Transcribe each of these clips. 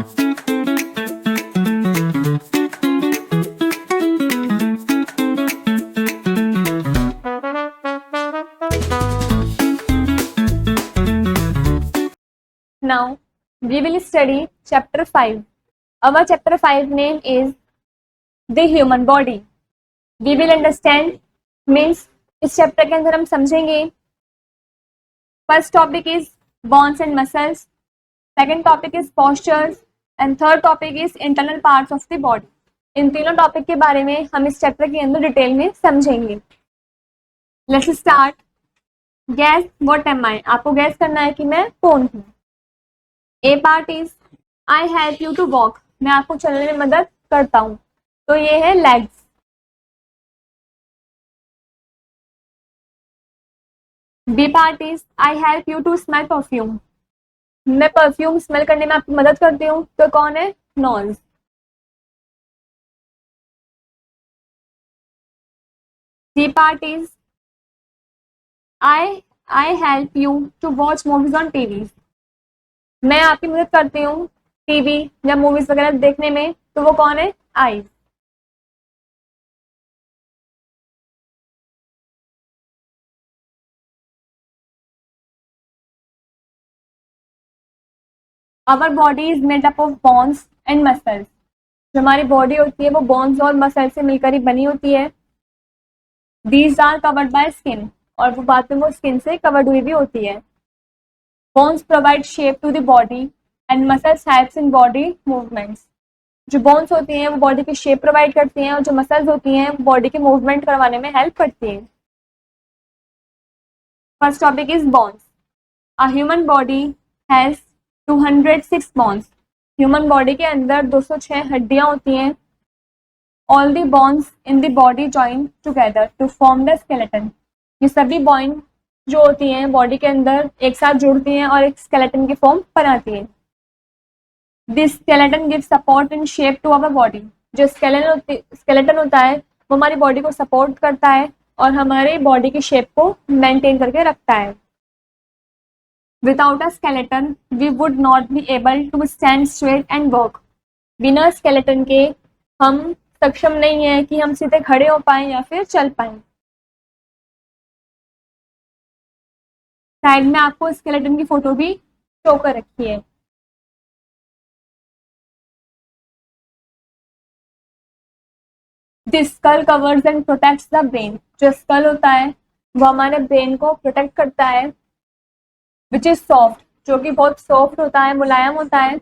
Now we will study chapter 5. Our chapter 5 name is the human body. We will understand means इस chapter के अंदर हम समझेंगे. First topic is bones and muscles, second topic is postures and third topic is internal parts of the body. इन तीनों topic के बारे में हम इस चैप्टर के अंदर डिटेल में समझेंगे. Let's start. Guess what am I. आपको गैस करना है कि मैं कौन हूँ. A part is I help you to walk. मैं आपको चलने में मदद करता हूँ. तो ये है legs. B part is I help you to smell perfume. मैं परफ्यूम स्मेल करने में आपकी मदद करती हूँ. तो कौन है? Nose. C part is I help you to watch movies on TV. मैं आपकी मदद करती हूँ टीवी या मूवीज वगैरह देखने में. तो वो कौन है? Eyes. Our body is made up of bones and muscles. जो हमारी बॉडी होती है वो बोन्स और मसल से मिलकर ही बनी होती है. These are covered by skin. और वो बाद में वो स्किन से कवर्ड हुई भी होती है. Bones provide shape to the body and muscles helps in body movements. जो बोन्स होती हैं वो बॉडी की शेप प्रोवाइड करती हैं और जो मसल्स होती हैं वो बॉडी के मूवमेंट करवाने में हेल्प करती हैं. First topic is bones. A human body has 206 bones. Human body के अंदर 206 हड्डियां होती हैं. All the bones in the body join together to form the skeleton. ये सभी बोन जो होती हैं बॉडी के अंदर एक साथ जुड़ती हैं और एक स्केलेटन की फॉर्म बनाती हैं. This skeleton gives support in shape to our body. जो स्केलेटन होता है वो हमारी बॉडी को सपोर्ट करता है और हमारी बॉडी की शेप को मेंटेन करके रखता है. Without a skeleton we would not be able to stand straight and work. बिना स्केलेटन के हम सक्षम नहीं है कि हम सीधे खड़े हो पाए या फिर चल पाए. साइड में आपको स्केलेटन की फोटो भी शो कर रखी है. This skull covers and protects the brain. जो स्कल होता है वो हमारे ब्रेन को प्रोटेक्ट करता है. Which is soft. जो कि बहुत सॉफ्ट होता है, मुलायम होता है.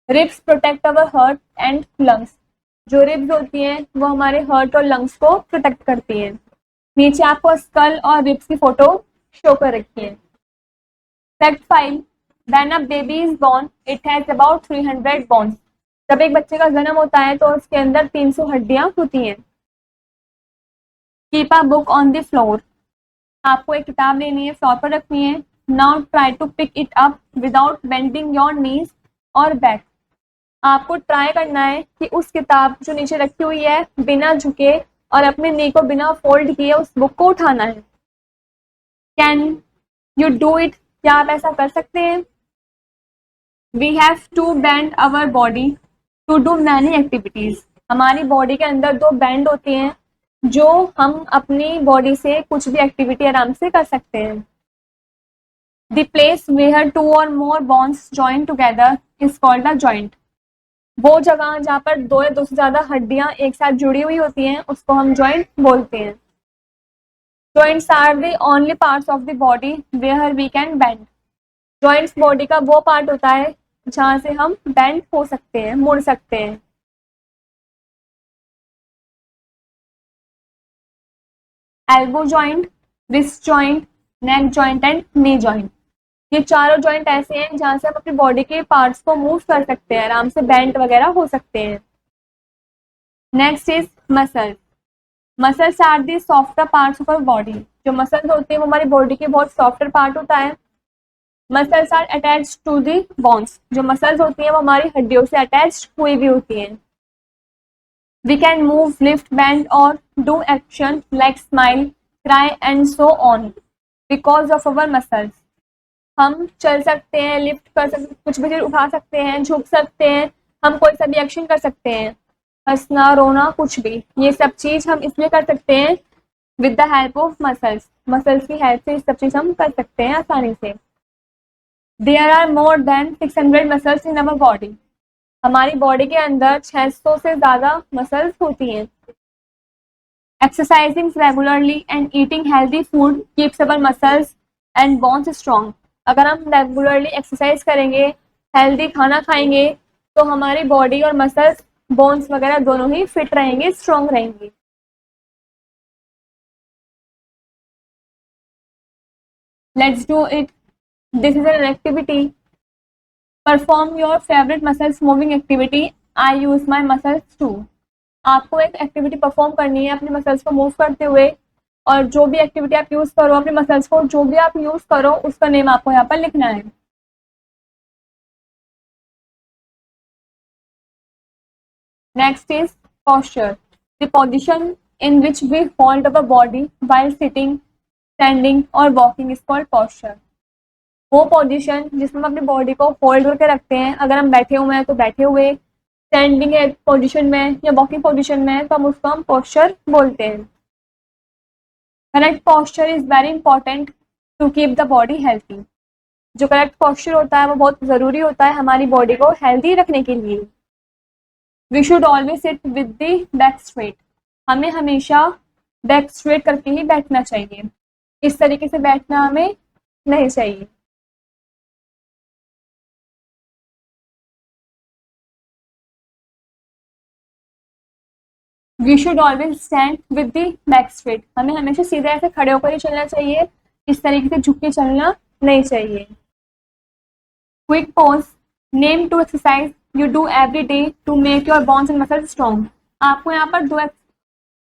Ribs protect our heart and lungs. जो रिब्स होती हैं वो हमारे हार्ट और लंग्स को प्रोटेक्ट करती हैं. नीचे आपको स्कल और रिब्स की फोटो शो कर रखी है. Fact 5. When a baby is born it has about 300 bones. जब एक बच्चे का जन्म होता है तो उसके अंदर 300 हड्डियां होती हैं. Keep a book on the floor. आपको एक किताब लेनी है, फ्लोर पर रखनी है. Now try to pick it up without bending your knees और बैक. आपको ट्राई करना है कि उस किताब जो नीचे रखी हुई है बिना झुके और अपने नी को बिना फोल्ड किए उस बुक को उठाना है. Can you do it. क्या आप ऐसा कर सकते हैं? We have to bend our body to do many activities. हमारी बॉडी के अंदर 2 बैंड होते हैं जो हम अपनी बॉडी से कुछ भी एक्टिविटी आराम से कर सकते हैं. The place where 2 or more bones join together is called a joint. वो जगह जहाँ पर 2 या 2 से ज्यादा हड्डियां एक साथ जुड़ी हुई होती हैं उसको हम जॉइंट बोलते हैं. Joints are the only parts of the body where we can bend. Joints body का वो पार्ट होता है जहां से हम बेंड हो सकते हैं, मुड़ सकते हैं. Elbow joint, wrist joint, neck joint and knee joint. ये चारों जॉइंट ऐसे हैं जहां से हम अपनी बॉडी के पार्ट्स को मूव कर सकते हैं, आराम से बेंड वगैरह हो सकते हैं. Next is muscle. Muscles are the softer parts of our body. जो मसल्स होते हैं वो हमारी बॉडी के बहुत सॉफ्टर पार्ट होता है. Muscles are attached to the bones. जो मसल्स होती हैं वो हमारी हड्डियों से अटैच्ड हुई भी होती हैं. We can move, lift, bend और do action like smile, cry and so on because of our muscles. हम चल सकते हैं, लिफ्ट कर सकते, कुछ भी चीज उठा सकते हैं, झुक सकते हैं, हम कोई सा भी एक्शन कर सकते हैं, हंसना, रोना, कुछ भी। ये सब चीज हम इसलिए कर सकते हैं with the help of muscles. Muscles की हेल्प से ये सब चीज हम कर सकते हैं आसानी से। There are more than 600 muscles in our body. हमारी बॉडी के अंदर 600 से ज्यादा मसल्स होती हैं। Exercising regularly and eating healthy food keeps our muscles and bones strong. अगर हम रेगुलरली एक्सरसाइज करेंगे, हेल्दी खाना खाएंगे, तो हमारी बॉडी और मसल्स, बोन्स वगैरह दोनों ही फिट रहेंगे, स्ट्रॉन्ग रहेंगे। Let's do it. This is an activity. Perform your favourite muscles moving activity. I use my muscles to. आपको एक एक्टिविटी परफॉर्म करनी है अपने मसल्स को मूव करते हुए, और जो भी एक्टिविटी आप यूज करो अपने मसल्स को, जो भी आप यूज करो उसका नेम आपको यहाँ पर लिखना है। Next is posture. The position in which we hold our body while sitting, standing or walking is called posture. वो पोजीशन जिसमें हम अपनी बॉडी को होल्ड करके रखते हैं, अगर हम बैठे हुए हैं तो बैठे हुए, स्टैंडिंग पोजीशन में या वॉकिंग पोजीशन में, तो हम उसको हम पोस्चर बोलते हैं। Correct posture is very important to keep the body healthy. जो करेक्ट पोस्चर होता है वो बहुत ज़रूरी होता है हमारी बॉडी को हेल्थी रखने के लिए। We should always sit with the back straight. हमें हमेशा बैक स्ट्रेट करके ही बैठना चाहिए, इस तरीके से बैठना हमें नहीं चाहिए। We should always stand with the back straight. हमें हमेशा सीधे ऐसे खड़े होकर ही चलना चाहिए, इस तरीके से झुक के चलना नहीं चाहिए। Quick pause. Name to exercise you do every day to make your bones and muscles strong. आपको यहाँ पर दो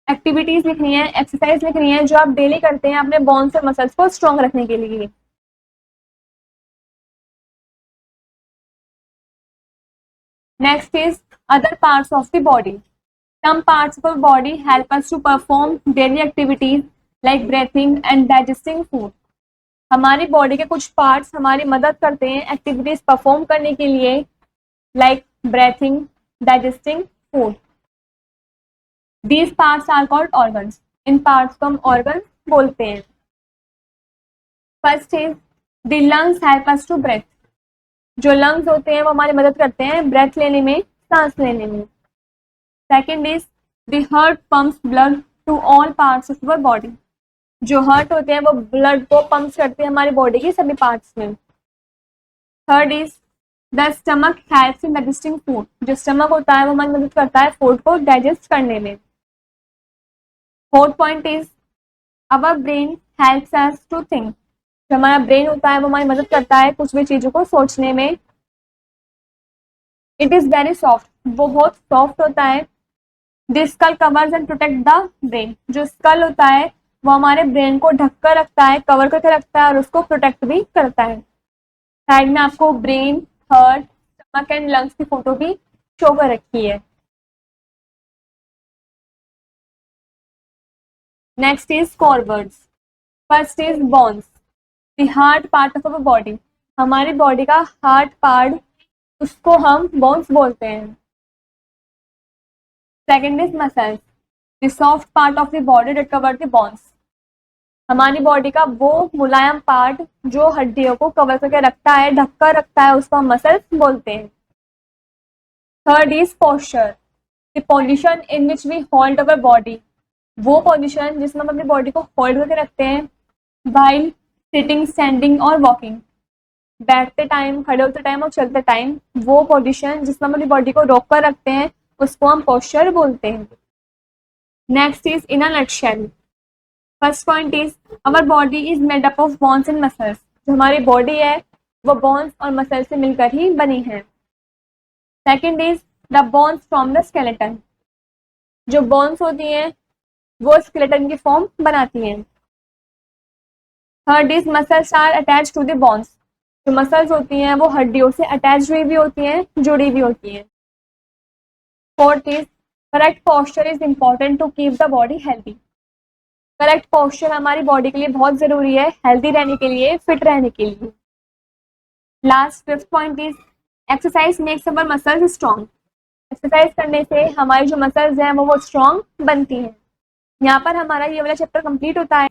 एक्टिविटीज लिखनी है, एक्सरसाइज लिखनी है जो आप डेली करते हैं अपने बोन्स और मसल्स को स्ट्रॉन्ग रखने के लिए। Next is other parts of the body. Some parts of our body help us to perform daily activities like breathing and digesting food. हमारी बॉडी के कुछ पार्ट्स हमारी मदद करते हैं एक्टिविटीज परफॉर्म करने के लिए, like breathing, digesting food. These parts are called organs. इन पार्ट्स को हम ऑर्गन बोलते हैं। First is the lungs help us to breathe. जो लंग्स होते हैं वो हमारी मदद करते हैं ब्रेथ लेने में, सांस लेने में। Second is the heart pumps blood to all parts of our body. जो हार्ट होते हैं वो ब्लड को पंप्स करते हैं हमारी बॉडी के सभी पार्ट्स में। Third is the stomach helps in digesting food. जो स्टमक होता है वो हमारी मदद करता है फूड को डाइजेस्ट करने में। Fourth point is our brain helps us to think. जो हमारा ब्रेन होता है वो हमारी मदद करता है कुछ भी चीजों को सोचने में। It is very soft. वो बहुत सॉफ्ट होता है। This skull covers and protect the brain. जो स्कल होता है वो हमारे ब्रेन को ढक कर रखता है, कवर करके रखता है और उसको प्रोटेक्ट भी करता है। साइड में आपको brain, heart, stomach and lungs की फोटो भी शो कर रखी है। Next is core words. First is bones, the hard part of our body. हमारी बॉडी का हार्ड पार्ट, उसको हम बोन्स बोलते हैं। Second is muscles, the soft part of the body that cover the bones. हमारी बॉडी का वो मुलायम part जो हड्डियों को कवर करके रखता है, ढक कर रखता है, उसको हम मसल्स बोलते हैं। Third is posture, the position in which we hold our body. वो पोजीशन जिसमें हम अपनी बॉडी को होल्ड करके रखते हैं व्हाइल सिटिंग, स्टैंडिंग और वॉकिंग। बैठते टाइम, खड़े होते टाइम और चलते टाइम वो पोजीशन जिसमें हम अपनी बॉडी को रोक कर रखते हैं उसको हम पोस्चर बोलते हैं। Next is in a nutshell. First point is our body is made up of bones and muscles. जो हमारी बॉडी है वो बोन्स और मसल्स से मिलकर ही बनी है। Second is the bones from the skeleton. जो बोन्स होती हैं वो स्केलेटन की फॉर्म बनाती हैं। Third is muscles are attach to the bones. जो मसल्स होती हैं वो हड्डियों से अटैच हुई भी होती हैं, जुड़ी भी होती हैं। Fourth is correct posture is important to keep the body healthy. Correct posture हमारी बॉडी के लिए बहुत जरूरी है हेल्थी रहने के लिए, फिट रहने के लिए। Last fifth point is exercise makes our muscles strong. Exercise करने से हमारी जो मसल्स हैं वो स्ट्रॉन्ग बनती हैं। यहाँ पर हमारा ये वाला चैप्टर कंप्लीट होता है।